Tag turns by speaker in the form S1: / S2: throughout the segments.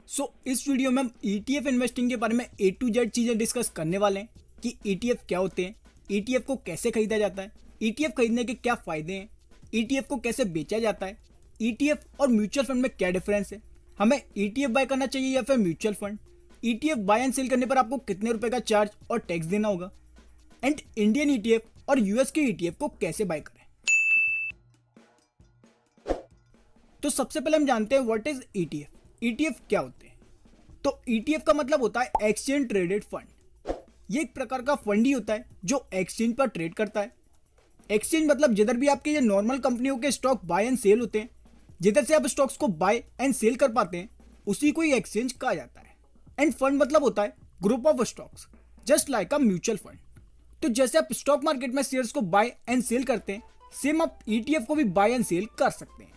S1: इस वीडियो में हम ETF इन्वेस्टिंग के बारे में A to Z चीज़ें डिस्कस करने वाले हैं कि ETF क्या होते हैं, ETF को कैसे खरीदा जाता है, ETF खरीदने के क्या फ़ायदे हैं, ETF को कैसे बेचा जाता है, ETF और म्यूचुअल फंड में क्या डिफरेंस है, हमें ETF बाय करना चाहिए या फिर mutual fund, ETF buy and sell करने पर आपको कितने रुपए का चार्ज और टैक्स देना होगा, एंड इंडियन ETF और यूएस के ETF को कैसे बाय करें। तो सबसे पहले हम जानते हैं व्हाट इज ETF। ETF क्या होते हैं? तो ETF का मतलब होता है एक्सचेंज ट्रेडेड फंड। ये एक प्रकार का फंड ही होता है जो एक्सचेंज पर ट्रेड करता है। एक्सचेंज मतलब जिधर भी आपके ये नॉर्मल कंपनियों के स्टॉक बाय एंड सेल होते हैं, जिधर से आप स्टॉक्स को बाय एंड सेल कर पाते हैं, उसी को ही एक्सचेंज कहा जाता है। एंड फंड मतलब होता है group of stocks just like a mutual fund. तो जैसे आप स्टॉक मार्केट में शेयर्स को बाय एंड सेल करते हैं, सेम आप ETF को भी बाय एंड सेल कर सकते हैं।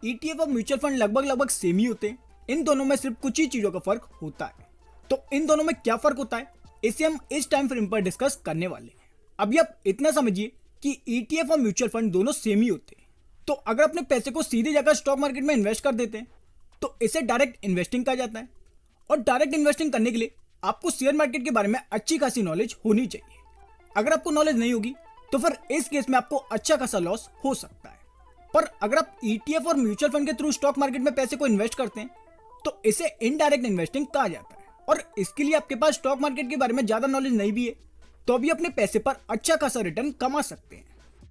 S1: ETF और म्यूचुअल फंड लगभग सेम ही होते हैं। इन दोनों में सिर्फ कुछ ही चीजों का फर्क होता है। तो इन दोनों में क्या फर्क होता है, इसे हम इस टाइम फ्रेम पर डिस्कस करने वाले हैं। अभी आप इतना समझिए कि ETF और म्यूचुअल फंड दोनों सेम ही होते हैं। तो अगर अपने पैसे को सीधे जाकर स्टॉक मार्केट में इन्वेस्ट कर देते हैं तो इसे डायरेक्ट इन्वेस्टिंग कहा जाता है। और डायरेक्ट इन्वेस्टिंग करने के लिए आपको शेयर मार्केट के बारे में अच्छी खासी नॉलेज होनी चाहिए। अगर आपको नॉलेज नहीं होगी तो फिर इस केस में आपको अच्छा खासा लॉस हो सकता है। पर अगर आप ETF और म्यूचुअल फंड के थ्रू स्टॉक मार्केट में पैसे को इन्वेस्ट करते हैं तो इसे इनडायरेक्ट इन्वेस्टिंग कहा जाता है। और इसके लिए आपके पास स्टॉक मार्केट के बारे में ज्यादा नॉलेज नहीं भी है तो भी अपने पैसे पर अच्छा खासा रिटर्न कमा सकते हैं।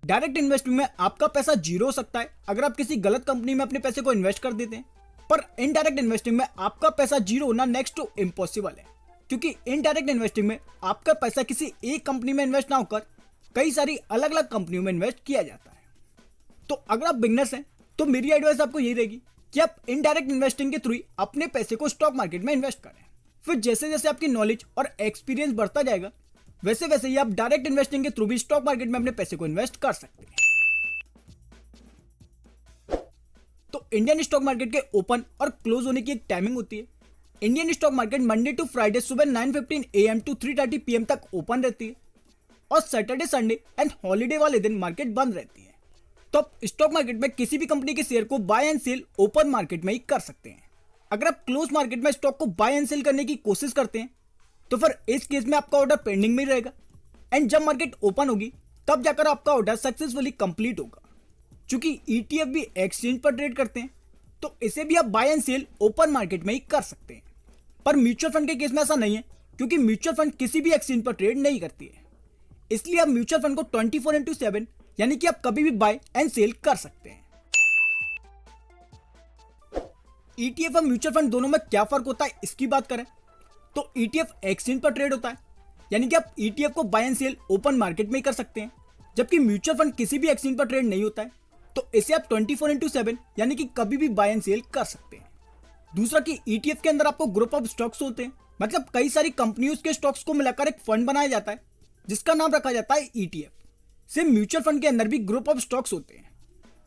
S1: डायरेक्ट इन्वेस्टिंग में आपका पैसा जीरो हो सकता है अगर आप किसी गलत कंपनी में अपने पैसे को इन्वेस्ट कर देते हैं, पर इनडायरेक्ट इन्वेस्टिंग में आपका पैसा जीरो होना नेक्स्ट टू इम्पॉसिबल है, क्योंकि इनडायरेक्ट इन्वेस्टिंग में आपका पैसा किसी एक कंपनी में इन्वेस्ट ना होकर कई सारी अलग अलग कंपनियों में इन्वेस्ट किया जाता है। तो अगर आप बिगनर्स हैं तो मेरी एडवाइस आपको यही रहेगी कि आप इनडायरेक्ट इन्वेस्टिंग के थ्रू अपने पैसे को स्टॉक मार्केट में इन्वेस्ट करें। फिर जैसे जैसे आपकी नॉलेज और एक्सपीरियंस बढ़ता जाएगा वैसे वैसे ही आप डायरेक्ट इन्वेस्टिंग के थ्रू भी स्टॉक मार्केट में अपने पैसे को इन्वेस्ट कर सकते हैं। तो इंडियन स्टॉक मार्केट के ओपन और क्लोज होने की एक टाइमिंग होती है। Indian stock market Monday to Friday सुबह 9:15 AM to 3:30 PM तक ओपन रहती है और सैटरडे संडे एंड हॉलीडे वाले दिन मार्केट बंद रहती है। तो आप स्टॉक मार्केट में किसी भी कंपनी के शेयर को buy and sell open market में ही कर सकते हैं। अगर आप क्लोज मार्केट में स्टॉक को बाय एंड सेल करने की कोशिश करते हैं तो फिर इस केस में आपका ऑर्डर पेंडिंग में ही रहेगा एंड जब मार्केट ओपन होगी तब जाकर आपका ऑर्डर सक्सेसफुली कंप्लीट होगा। चूंकि ETF भी एक्सचेंज पर ट्रेड करते हैं तो इसे भी आप buy and sell open market में ही कर सकते हैं। पर म्यूचुअल फंड के केस में ऐसा नहीं है, क्योंकि म्यूचुअल फंड किसी भी एक्सचेंज पर ट्रेड नहीं करती है। इसलिए आप म्यूचुअल फंड को 24/7 यानी कि आप कभी भी बाय एंड सेल कर सकते हैं। ETF और म्यूचुअल फंड दोनों में क्या फर्क होता है इसकी बात करें तो ETF एक्सचेंज पर ट्रेड होता है, यानी कि आप ETF को buy and sell open market में ही कर सकते हैं, जबकि म्यूचुअल फंड किसी भी एक्सचेंज पर ट्रेड नहीं होता है तो इसे आप 24/7 यानी कि कभी भी बाय एंड सेल कर सकते हैं। दूसरा कि ETF के अंदर आपको ग्रुप ऑफ स्टॉक्स होते हैं, मतलब कई सारी कंपनियों के स्टॉक्स को मिलाकर एक फंड बनाया जाता है जिसका नाम रखा जाता है ETF। सेम म्यूचुअल फंड के अंदर भी ग्रुप ऑफ स्टॉक्स होते हैं,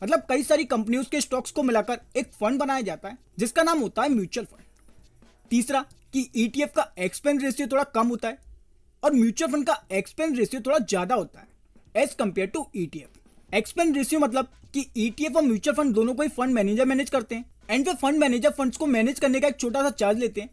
S1: मतलब कई सारी कंपनियों के स्टॉक्स को मिलाकर एक फंड बनाया जाता है जिसका नाम होता है म्यूचुअल फंड। तीसरा कि ETF का एक्सपेंस रेशियो थोड़ा कम होता है और म्यूचुअल फंड का एक्सपेंस रेशियो थोड़ा ज्यादा होता है as compare to ETF। Expense ratio मतलब कि ETF और म्यूचुअल फंड दोनों को ही फंड मैनेजर मैनेज करते हैं and way fund manager funds को मैनेज करने का एक छोटा सा चार्ज लेते हैं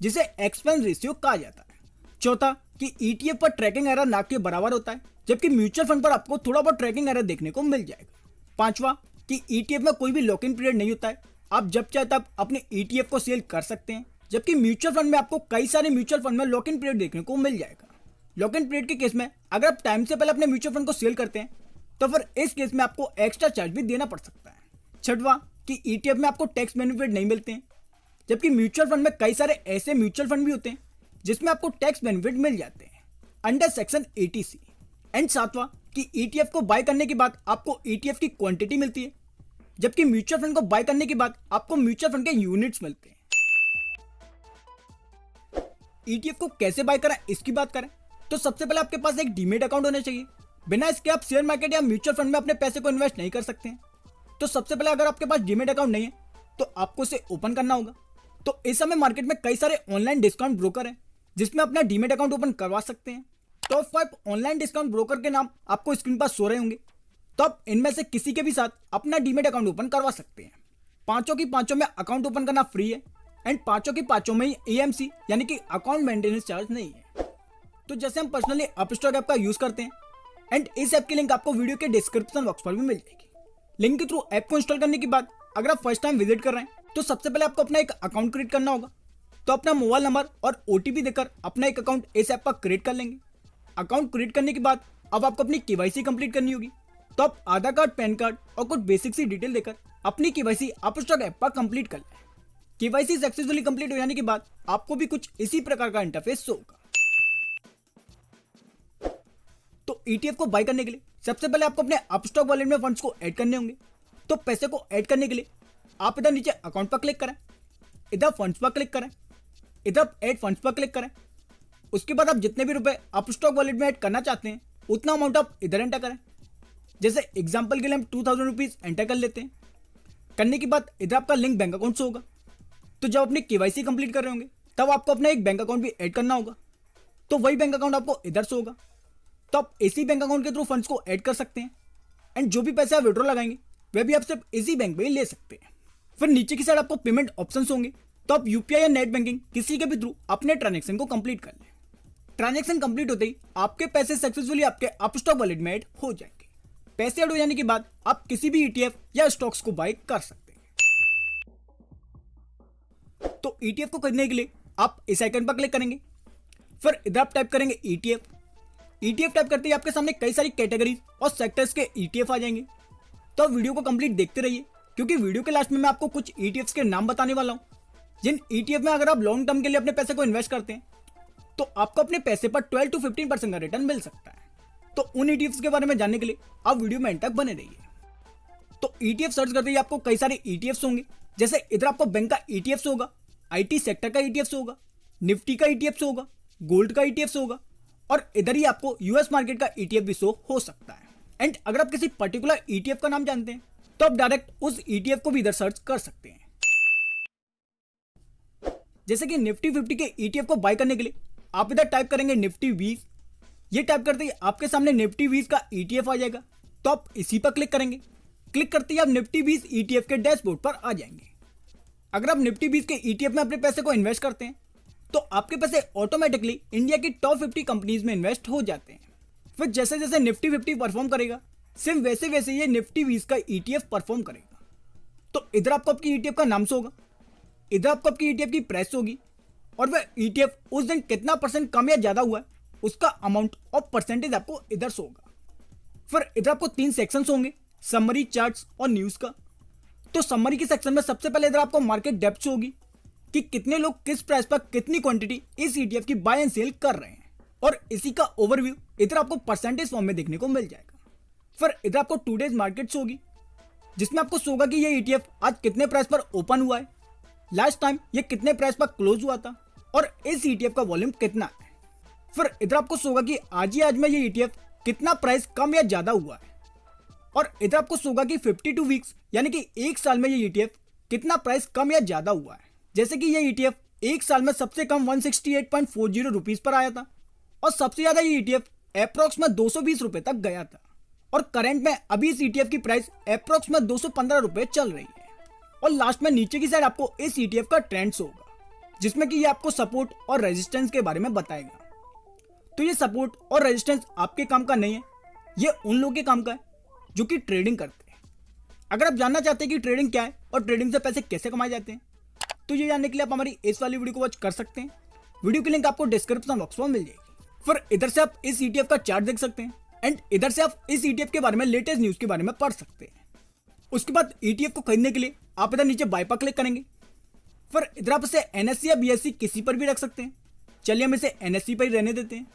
S1: जिसे एक्सपेंस रेशियो कहा जाता है। चौथा कि ETF पर ट्रैकिंग एरर ना के बराबर होता है, जबकि म्यूचुअल फंड पर आपको थोड़ा बहुत ट्रैकिंग एरर देखने को मिल जाएगा। पांचवा कि ETF में कोई भी लॉक इन पीरियड नहीं होता है, आप जब चाहे तब अपने ETF को सेल कर सकते हैं, जबकि म्यूचुअल फंड में आपको कई सारे म्यूचुअल फंड में लॉक इन पीरियड देखने को मिल जाएगा। लॉक इन पीरियड के केस में अगर आप टाइम से पहले अपने म्यूचुअल फंड को सेल करते हैं तो फिर इस केस में आपको एक्स्ट्रा चार्ज भी देना पड़ सकता है। छठवां कि ETF में आपको टैक्स बेनिफिट नहीं मिलते हैं, जबकि म्यूचुअल फंड में कई सारे ऐसे म्यूचुअल फंड भी होते हैं जिसमें आपको टैक्स बेनिफिट मिल जाते हैं अंडर सेक्शन 80C। एंड सातवां कि ETF को बाय करने के बाद आपको ETF की क्वांटिटी मिलती है, जबकि म्यूचुअल फंड को बाय करने के बाद आपको म्यूचुअल फंड के यूनिट्स मिलते हैं। ETF को कैसे बाय करें इसकी बात करें तो सबसे पहले आपके पास एक डीमेट अकाउंट होना चाहिए। बिना इसके आप शेयर मार्केट या म्यूचुअल फंड में अपने पैसे को इन्वेस्ट नहीं कर सकते हैं। तो सबसे पहले अगर आपके पास डीमेट अकाउंट नहीं है तो आपको इसे ओपन करना होगा। तो इस समय मार्केट में कई सारे ऑनलाइन डिस्काउंट ब्रोकर हैं जिसमें अपना डीमेट अकाउंट ओपन करवा सकते हैं। टॉप 5 ऑनलाइन डिस्काउंट ब्रोकर के नाम आपको स्क्रीन पर शो रहे होंगे, तो आप इनमें से किसी के भी साथ अपना डीमेट अकाउंट ओपन करवा सकते हैं। पांचों की पांचों में अकाउंट ओपन करना फ्री है एंड पांचों की पांचों में ही AMC यानी कि अकाउंट मेंटेनेंस चार्ज नहीं है। तो जैसे हम पर्सनली अपस्टॉक ऐप का यूज करते हैं एंड इस ऐप की लिंक आपको वीडियो के डिस्क्रिप्शन बॉक्स पर भी मिल जाएगी। लिंक के थ्रू ऐप को इंस्टॉल करने के बाद अगर आप फर्स्ट टाइम विजिट कर रहे हैं तो सबसे पहले आपको अपना एक अकाउंट क्रिएट करना होगा। तो अपना मोबाइल नंबर और OTP देकर अपना एक अकाउंट इस ऐप पर क्रिएट कर लेंगे। अकाउंट क्रिएट करने के बाद अब आपको अपनी KYC कंप्लीट करनी होगी। तो आप आधार कार्ड, पैन कार्ड और कुछ बेसिक सी डिटेल देकर अपनी KYC अपस्टॉक ऐप पर कंप्लीट कर लें। KYC सक्सेसफुली कंप्लीट हो जाने के बाद आपको भी कुछ इसी प्रकार का इंटरफेस शो होगा। तो ETF को बाय करने के लिए सबसे पहले आपको अपने अपस्टॉक वॉलेट में फंड्स को ऐड करने होंगे। तो पैसे को ऐड करने के लिए आप इधर नीचे अकाउंट पर क्लिक करें, इधर फंड्स पर क्लिक करें, इधर ऐड फंड्स पर क्लिक करें। उसके बाद आप जितने भी रुपए अपस्टॉक वॉलेट में ऐड करना चाहते हैं उतना अमाउंट आप इधर एंटर करें। जैसे एग्जांपल के लिए हम 2000 रुपीज एंटर कर लेते हैं। करने के बाद इधर आपका लिंक बैंक अकाउंट से होगा। तो जब अपनी KYC कंप्लीट कर रहे होंगे तब आपको अपना एक बैंक अकाउंट भी ऐड करना होगा। तो वही बैंक अकाउंट आपको इधर से होगा। तो आप इसी बैंक अकाउंट के थ्रू फंड्स को ऐड कर सकते हैं एंड जो भी पैसे आप विड्रॉ लगाएंगे वह भी आप सिर्फ इसी बैंक में ही ले सकते हैं। फिर नीचे की साइड आपको पेमेंट ऑप्शंस होंगे। तो आप UPI या नेट बैंकिंग किसी के भी थ्रू अपने ट्रांजेक्शन को कंप्लीट कर लें। ट्रांजेक्शन कंप्लीट होते ही आपके पैसे सक्सेसफुली आपके अपस्टॉक वॉलेट में ऐड हो जाएंगे। पैसे ऐड हो जाने के बाद आप किसी भी ETF या स्टॉक्स को बाय कर सकते हैं। तो ETF को खरीदने के लिए आप इस आइकन पर क्लिक करेंगे। फिर इधर आप टाइप करेंगे ETF टाइप करते ही आपके सामने कई सारी कैटेगरीज और सेक्टर्स के ETF आ जाएंगे। तो आप वीडियो को कंप्लीट देखते रहिए क्योंकि वीडियो के लास्ट में मैं आपको कुछ ETFs के नाम बताने वाला हूं जिन ETF में अगर आप लॉन्ग टर्म के लिए अपने पैसे को इन्वेस्ट करते हैं तो आपको अपने पैसे पर 12 to 15% का रिटर्न मिल सकता है। तो उन ETFs के बारे में जानने के लिए आप वीडियो में एंड तक बने रहिए। तो ETF सर्च करते ही आपको कई सारे ETFs होंगे। जैसे इधर आपको बैंक का ETFs होगा, IT सेक्टर का ETFs होगा, निफ्टी का ETFs होगा, गोल्ड का ETFs होगा और इधर ही आपको US मार्केट का ETF भी शो हो सकता है। एंड अगर आप किसी पर्टिकुलर ETF का नाम जानते हैं तो आप डायरेक्ट उस ETF को भी इधर सर्च कर सकते हैं। जैसे कि निफ्टी 50 के ETF को बाय करने के लिए आप इधर टाइप करेंगे निफ्टी 20। ये टाइप करते ही आपके सामने निफ्टी 20 का ETF आ जाएगा। तो आप इसी पर क्लिक करेंगे। क्लिक करते ही आप निफ्टी 20 ETF के डैशबोर्ड पर आ जाएंगे। अगर आप निफ्टी 20 के ETF में अपने पैसे को इन्वेस्ट करते हैं तो आपके पैसे ऑटोमेटिकली इंडिया की टॉप 50 कंपनीज में इन्वेस्ट हो जाते हैं। फिर जैसे जैसे निफ्टी 50 परफॉर्म करेगा सेम वैसे वैसे ये निफ्टी 20 का ETF परफॉर्म करेगा। तो इधर आपको आपकी ETF का नाम से होगा, इधर आपको आपकी ETF की प्राइस होगी और वह ETF उस दिन कितना % कम या ज्यादा हुआ है उसका अमाउंट और परसेंटेज आपको इधर से होगा। फिर इधर आपको 3 सेक्शंस होंगे, समरी, चार्ट्स और न्यूज का। तो समरी के सेक्शन में सबसे पहले इधर आपको मार्केट डेप्थ होगी कि कितने लोग किस प्राइस पर कितनी क्वांटिटी इस ETF की बाय एंड सेल कर रहे हैं और इसी का ओवरव्यू इधर आपको परसेंटेज फॉर्म में देखने को मिल जाएगा। फिर इधर आपको 2 डेज मार्केट्स होगी जिसमें आपको शो होगा कि ये ETF आज कितने प्राइस पर ओपन हुआ है, लास्ट टाइम ये कितने प्राइस पर क्लोज हुआ था और इस ETF का वॉल्यूम कितना है। फिर इधर आपको शो होगा कि आज में ये ETF कितना प्राइस कम या ज्यादा हुआ है और इधर आपको शो होगा कि 52 वीक्स यानी कि एक साल में ये ETF कितना प्राइस कम या ज्यादा हुआ है। जैसे कि ये ETF एक साल में सबसे कम 168.40 रुपीज पर आया था और सबसे ज्यादा ये ETF अप्रोक्स में 220 रुपए तक गया था और करंट में अभी इस ETF की प्राइस अप्रोक्स में 215 रुपए चल रही है। और लास्ट में नीचे की साइड आपको इस ETF का ट्रेंड्स होगा जिसमें कि ये आपको सपोर्ट और रेजिस्टेंस के बारे में बताएगा। तो ये सपोर्ट और रेजिस्टेंस आपके काम का नहीं है, ये उन लोगों के काम का है जो कि ट्रेडिंग करते हैं। अगर आप जानना चाहते हैं कि ट्रेडिंग क्या है और ट्रेडिंग से पैसे कैसे कमाए जाते हैं तो ये जानने के लिए आप हमारी इस वाली वीडियो को वॉच कर सकते हैं। वीडियो की लिंक आपको डिस्क्रिप्शन बॉक्स में मिल जाएगी। फिर इधर से आप इस ETF का चार्ट देख सकते हैं एंड इधर से आप इस ETF के बारे में लेटेस्ट न्यूज के बारे में पढ़ सकते हैं। उसके बाद ETF को खरीदने के लिए आप इधर नीचे बाय पर क्लिक करेंगे। फिर इधर आप इसे NSE या BSE किसी पर भी रख सकते हैं। चलिए हम इसे NSE पर ही रहने देते हैं।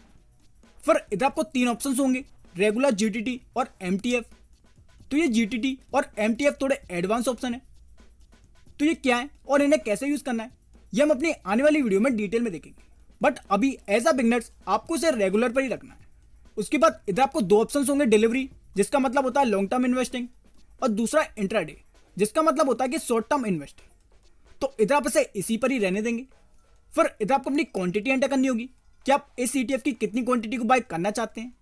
S1: फिर इधर आपको 3 ऑप्शंस होंगे, रेगुलर, GTT और MTF। तो ये GTT और MTF थोड़े एडवांस ऑप्शन है। तो ये क्या है और इन्हें कैसे यूज करना है ये हम अपनी आने वाली वीडियो में डिटेल में देखेंगे। बट अभी एज अ बिगनर्स आपको इसे रेगुलर पर ही रखना है। उसके बाद इधर आपको 2 ऑप्शंस होंगे, डिलीवरी जिसका मतलब होता है लॉन्ग टर्म इन्वेस्टिंग और दूसरा इंट्राडे जिसका मतलब होता है कि शॉर्ट टर्म इन्वेस्टिंग। तो इधर आप इसे इसी पर ही रहने देंगे। फिर इधर आपको अपनी क्वांटिटी एंटर करनी होगी कि आप इस ETF की कितनी क्वांटिटी को बाय करना चाहते हैं।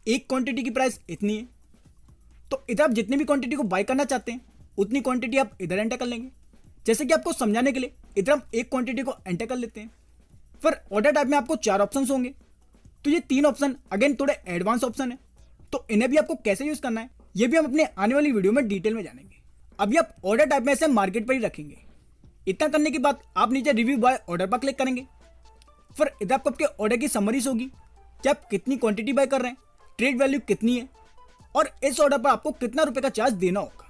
S1: एक क्वांटिटी की प्राइस इतनी है। तो इधर आप जितनी भी क्वांटिटी को बाय करना चाहते हैं उतनी क्वांटिटी आप इधर एंटर कर लेंगे। जैसे कि आपको समझाने के लिए इधर हम एक क्वांटिटी को एंटर कर लेते हैं। फिर ऑर्डर टाइप में आपको 4 ऑप्शन होंगे। तो ये 3 ऑप्शन अगेन थोड़े एडवांस ऑप्शन है, तो इन्हें भी आपको कैसे यूज करना है ये भी हम अपने आने वाली वीडियो में डिटेल में जानेंगे। अभी आप ऑर्डर टाइप में ऐसे मार्केट पर ही रखेंगे। इतना करने के बाद आप नीचे रिव्यू बाय ऑर्डर पर क्लिक करेंगे। फिर इधर आपको आपके ऑर्डर की समरीज होगी कि आप कितनी क्वांटिटी बाय कर रहे हैं, ट्रेड वैल्यू कितनी है और इस ऑर्डर पर आपको कितना रुपए का चार्ज देना होगा।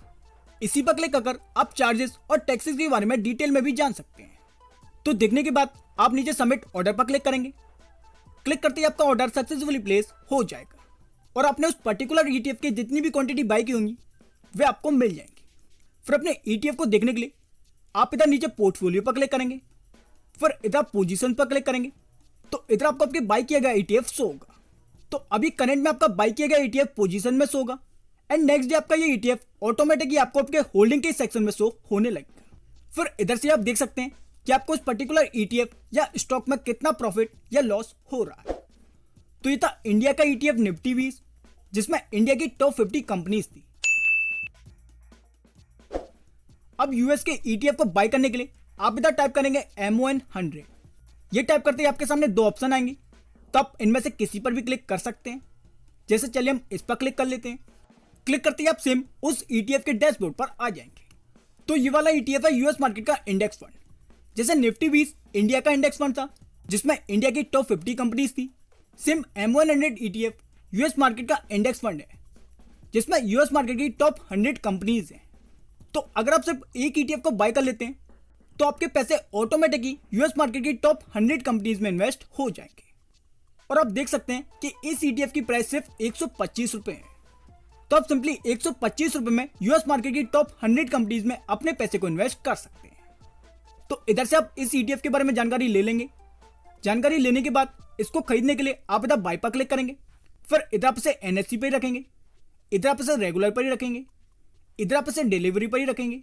S1: इसी पर क्लिक कर आप चार्जेस और टैक्सेस के बारे में डिटेल में भी जान सकते हैं। तो देखने के बाद आप नीचे सबमिट ऑर्डर पर क्लिक करेंगे। क्लिक करते ही आपका ऑर्डर सक्सेसफुली प्लेस हो जाएगा और आपने उस पर्टिकुलर ईटीएफ की जितनी भी क्वांटिटी बाय की होंगी वे आपको मिल जाएंगी। फिर अपने ईटीएफ को देखने के लिए आप इधर नीचे पोर्टफोलियो पर क्लिक करेंगे। फिर इधर पोजीशन पर क्लिक करेंगे तो इधर आपको आपके बाय किया गया ईटीएफ शो होगा। तो अभी करंट में आपका बाय किया गया ईटीएफ पोजीशन में शो होगा एंड नेक्स्ट डे आपका ये ईटीएफ ऑटोमेटिकली आपको आपके होल्डिंग के सेक्शन में शो होने लगेगा। फिर इधर से आप देख सकते हैं कि आपको इस पर्टिकुलर ईटीएफ या स्टॉक में कितना प्रॉफिट या लॉस हो रहा है। तो ये था इंडिया का ईटीएफ निफ्टी 20 जिसमें इंडिया की टॉप 50 कंपनीज थी। अब यूएस के ईटीएफ को बाय करने के लिए आप इधर टाइप करेंगे MON 100। ये टाइप करते ही आपके सामने 2 ऑप्शन आएंगे, तो आप इनमें से किसी पर भी क्लिक कर सकते हैं। जैसे चलिए हम इस पर क्लिक कर लेते हैं। क्लिक करते ही आप सेम उस ईटीएफ के डैशबोर्ड पर आ जाएंगे। तो ये वाला ईटीएफ है यूएस मार्केट का इंडेक्स फंड। जैसे निफ्टी 20 इंडिया का इंडेक्स फंड था जिसमें इंडिया की टॉप 50 कंपनीज थी, same MON 100 ETF US market का इंडेक्स फंड है जिसमें यूएस मार्केट की टॉप 100 कंपनीज हैं। तो अगर आप सिर्फ एक ईटीएफ को बाय कर लेते हैं तो आपके पैसे ऑटोमेटिकली यूएस मार्केट की टॉप 100 कंपनीज में इन्वेस्ट हो जाएंगे। और आप देख सकते हैं कि इस ईटीएफ की प्राइस सिर्फ 125 रुपए है। तो आप सिंपली 125 रुपए में यूएस मार्केट की टॉप 100 कंपनीज में अपने पैसे को इन्वेस्ट कर सकते हैं। तो इधर से आप इस ईटीएफ के बारे में जानकारी ले लेंगे। जानकारी लेने के बाद इसको खरीदने के लिए आप इधर बाय पर क्लिक करेंगे। फिर इधर आप इसे एनएससी पर ही रखेंगे, इधर आप इसे रेगुलर पर ही रखेंगे, इधर आप इसे डिलीवरी पर ही रखेंगे।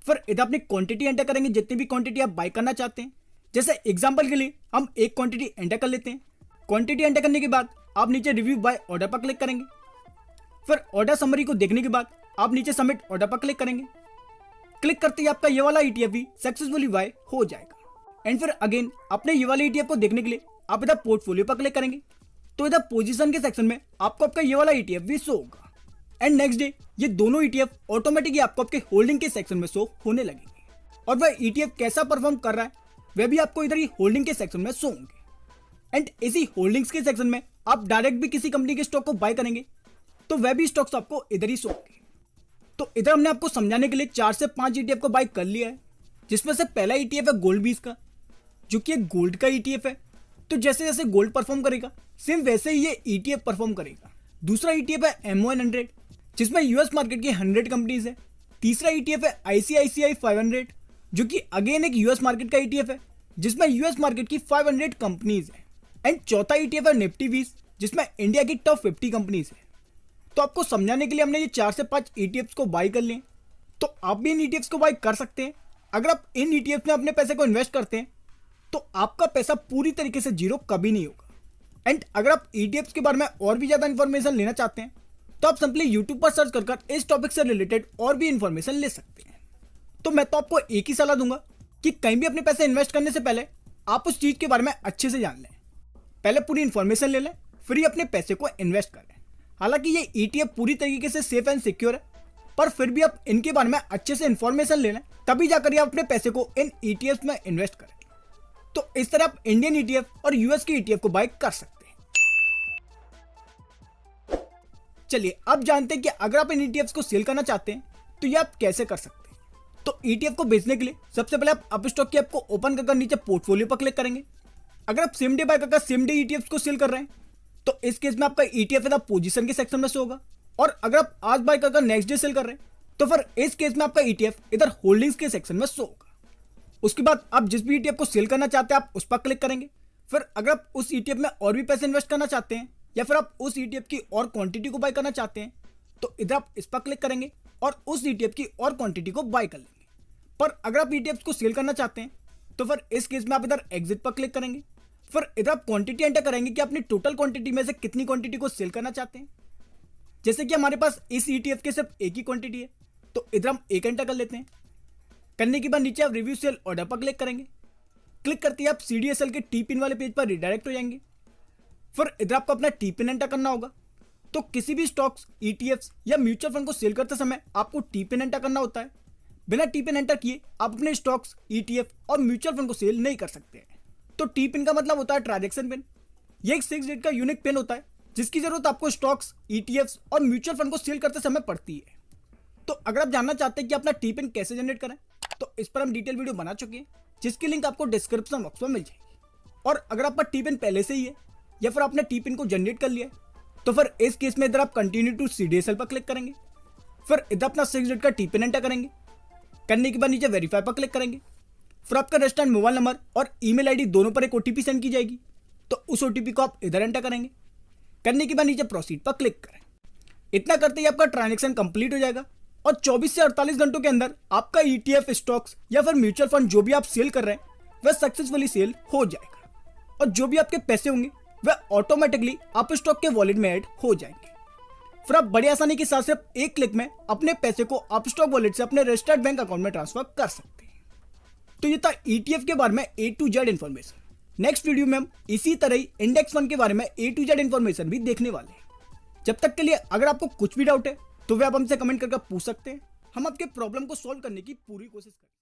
S1: फिर इधर अपनी क्वांटिटी एंटर करेंगे जितनी भी क्वांटिटी आप बाय करना चाहते हैं। जैसे एग्जांपल के लिए हम एक क्वांटिटी एंटर कर लेते हैं। क्वांटिटी एंटर करने के बाद आप नीचे रिव्यू बाय ऑर्डर पर क्लिक करेंगे। फिर ऑर्डर समरी को देखने के बाद आप नीचे सबमिट ऑर्डर पर क्लिक करेंगे। क्लिक करते ही आपका ये वाला ईटीएफ भी सक्सेसफुली बाय हो जाएगा। एंड फिर अगेन अपने ये वाले ईटीएफ को देखने के लिए आप इधर पोर्टफोलियो पर क्लिक करेंगे तो इधर पोजीशन के सेक्शन में आपको आपका ये वाला ईटीएफ भी शो होगा। एंड नेक्स्ट डे ये दोनों ईटीएफ ऑटोमेटिकली आपको आपके होल्डिंग के सेक्शन में शो होने लगेंगे। और वह ईटीएफ कैसा परफॉर्म कर रहा है वह भी आपको इधर ही होल्डिंग के सेक्शन में शो होंगे। एंड इसी होल्डिंग्स के सेक्शन में आप डायरेक्ट भी किसी कंपनी के स्टॉक को बाय करेंगे तो वह भी स्टॉक्स आपको इधर ही शो होंगे। तो इधर हमने आपको समझाने के लिए 4 से 5 ईटीएफ को बाय कर लिया है, जिसमें से पहला ईटीएफ है गोल्ड 20 का जो कि एक गोल्ड का ईटीएफ है। तो जैसे जैसे गोल्ड परफॉर्म करेगा सेम वैसे ही ये ईटीएफ परफॉर्म करेगा। दूसरा ईटीएफ है MON 100 जिसमें यूएस मार्केट की 100 कंपनीज है। तीसरा ईटीएफ है ICICI 500 जो कि अगेन एक यूएस मार्केट का ईटीएफ है जिसमें यूएस मार्केट की 500 कंपनीज है। एंड चौथा ईटीएफ है निफ्टी 20 जिसमें इंडिया की टॉप 50 कंपनीज है। तो आपको समझाने के लिए हमने ये 4 से 5 ईटीएफ्स को बाय कर लिए, तो आप भी इन ईटीएफ्स को बाय कर सकते हैं। अगर आप इन ईटीएफ्स में अपने पैसे को इन्वेस्ट करते हैं तो आपका पैसा पूरी तरीके से जीरो कभी नहीं होगा। एंड अगर आप ईटीएफ्स के बारे में और भी ज्यादा इंफॉर्मेशन लेना चाहते हैं तो आप सिंपली यूट्यूब पर सर्च कर इस टॉपिक से रिलेटेड और भी इंफॉर्मेशन ले सकते हैं। तो मैं तो आपको एक ही सलाह दूंगा कि कहीं भी अपने पैसे इन्वेस्ट करने से पहले आप उस चीज के बारे में अच्छे से जान लें, पहले पूरी इंफॉर्मेशन ले लें, फिर ही अपने पैसे को इन्वेस्ट करें। हालांकि ये ईटीएफ पूरी तरीके से सेफ एंड सिक्योर है, पर फिर भी आप इनके बारे में अच्छे से इंफॉर्मेशन ले लें, तभी जाकर आप अपने पैसे को इन ईटीएफ में इन्वेस्ट करें। तो इस तरह आप इंडियन ईटीएफ और यूएस के ईटीएफ को बाय कर सकते हैं। चलिए अब जानते हैं कि अगर आप इन ईटीएफ को सेल करना चाहते हैं तो ये आप कैसे कर सकते हैं। तो ईटीएफ को बेचने के लिए सबसे पहले आप अप स्टॉक की ऐप को ओपन कर नीचे पोर्टफोलियो पर क्लिक करेंगे। अगर आप सेम डे बाय कर सेम डे ईटीएफ को सेल कर रहे हैं तो इस केस में आपका ईटीएफ है पोजीशन के सेक्शन में शो होगा। और अगर आप आज बाय कर नेक्स्ट डे सेल कर रहे हैं तो फिर इस केस में आपका ईटीएफ इधर होल्डिंग्स के सेक्शन में शो होगा। उसके बाद आप जिस भी ईटीएफ को सेल करना चाहते हैं आप उस पर क्लिक करेंगे। फिर अगर आप उस ईटीएफ में और भी पैसे इन्वेस्ट करना चाहते हैं या फिर आप उस ईटीएफ की और क्वांटिटी को बाय करना चाहते हैं तो इधर आप इस पर क्लिक करेंगे और उस ईटीएफ की और क्वांटिटी को बाय कर लेंगे। पर अगर आप ईटीएफ को सेल करना चाहते हैं तो फिर इस केस में आप इधर एग्जिट पर क्लिक करेंगे। फिर इधर आप क्वांटिटी एंटर करेंगे कि अपनी टोटल क्वांटिटी में से कितनी क्वांटिटी को सेल करना चाहते हैं। जैसे कि हमारे पास इस ईटीएफ के सिर्फ एक ही क्वांटिटी है तो इधर हम 1 घंटा कर लेते हैं। करने के बाद नीचे आप रिव्यू सेल ऑर्डर पर क्लिक करेंगे। क्लिक करते ही आप CDSL के टी पिन वाले पेज पर रिडायरेक्ट हो जाएंगे। फिर इधर आपको अपना टी पिन एंटर करना होगा। तो किसी भी स्टॉक्स, ETFs या म्यूचुअल फंड को सेल करते समय आपको टी पिन एंटर करना होता है। बिना टी पिन एंटर किए आप अपने स्टॉक्स, ETF और म्यूचुअल फंड को सेल नहीं कर सकते हैं। तो टी पिन का मतलब होता है ट्रांजैक्शन पिन। यह एक 6 डिजिट का यूनिक पिन होता है जिसकी जरूरत आपको स्टॉक्स, ETFs और म्यूचुअल फंड को सेल करते समय पड़ती है। तो अगर आप जानना चाहते हैं कि अपना टी पिन कैसे जनरेट करें, तो इस पर हम डिटेल वीडियो बना चुके हैं जिसकी लिंक आपको डिस्क्रिप्शन बॉक्स में मिल जाएगी। और अगर आपका टी पिन पहले से ही है या फिर आपने टी पिन को जनरेट कर लिया है, तो फिर इस केस में इधर आप कंटिन्यू टू CDSL पर क्लिक करेंगे। फिर इधर अपना 6 डिजिट का टी पिन एंटर करेंगे। करने के बाद नीचे वेरीफाई पर क्लिक करेंगे। फिर आपका रजिस्टर्ड मोबाइल नंबर और ईमेल आईडी दोनों पर एक OTP सेंड की जाएगी। तो उस OTP को आप इधर एंटर करेंगे। करने के बाद नीचे प्रोसीड पर क्लिक करें। इतना करते ही आपका ट्रांजेक्शन कंप्लीट हो जाएगा और 24 से 48 घंटों के अंदर आपका ETF, स्टॉक्स या फिर म्यूचुअल फंड जो भी आप सेल कर रहे हैं वह सक्सेसफुली सेल हो जाएगा। और जो भी आपके पैसे होंगे वह ऑटोमेटिकली आप स्टॉक के वॉलेट में ऐड हो जाएंगे। फिर आप बड़ी आसानी के साथ सिर्फ एक क्लिक में अपने पैसे को आप स्टॉक वॉलेट से अपने रजिस्टर्ड बैंक अकाउंट में ट्रांसफर कर सकते हैं। तो ये था ETF के बारे में A to Z information. Next video में हम इसी तरह ही इंडेक्स फंड के बारे में A to Z इन्फॉर्मेशन भी देखने वाले हैं। जब तक के लिए अगर आपको कुछ भी डाउट है तो वे आप हमसे कमेंट करके पूछ सकते हैं। हम आपके प्रॉब्लम को सॉल्व करने की पूरी कोशिश करेंगे।